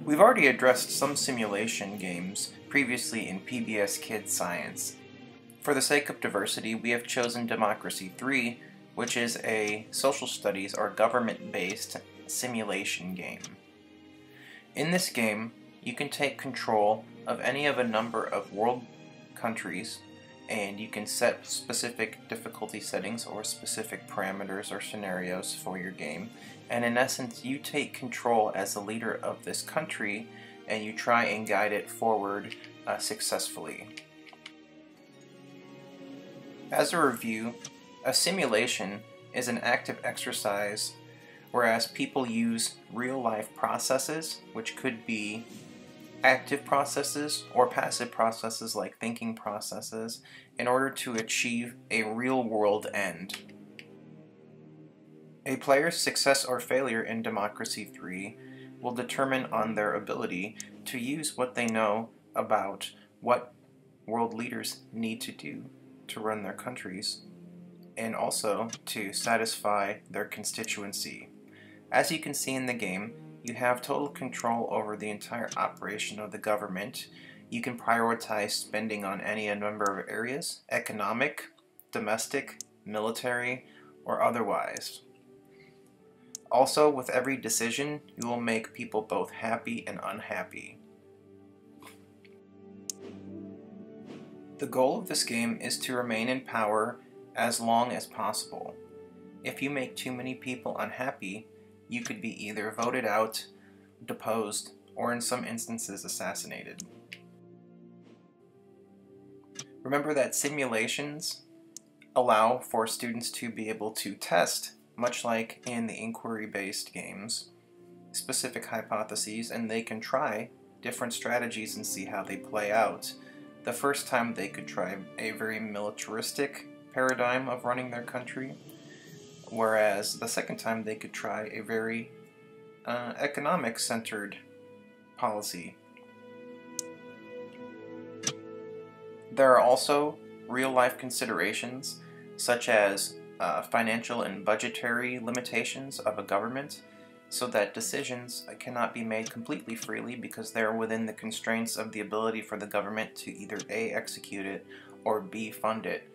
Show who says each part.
Speaker 1: We've already addressed some simulation games previously in PBS Kids Science. For the sake of diversity, we have chosen Democracy 3, which is a social studies or government-based simulation game. In this game, you can take control of any of a number of world countries, and you can set specific difficulty settings or specific parameters or scenarios for your game. And in essence, you take control as the leader of this country and you try and guide it forward successfully. As a review, a simulation is an active exercise, whereas people use real-life processes, which could be active processes or passive processes like thinking processes, in order to achieve a real-world end. A player's success or failure in Democracy 3 will determine on their ability to use what they know about what world leaders need to do to run their countries, and also to satisfy their constituency. As you can see in the game, you have total control over the entire operation of the government. You can prioritize spending on any number of areas: economic, domestic, military, or otherwise. Also, with every decision, you will make people both happy and unhappy. The goal of this game is to remain in power as long as possible. If you make too many people unhappy, you could be either voted out, deposed, or in some instances assassinated. Remember that simulations allow for students to be able to test, much like in the inquiry-based games, specific hypotheses, and they can try different strategies and see how they play out. The first time they could try a very militaristic paradigm of running their country, whereas the second time they could try a very economic-centered policy. There are also real-life considerations, such as financial and budgetary limitations of a government, so that decisions cannot be made completely freely because they're within the constraints of the ability for the government to either A, execute it, or B, fund it.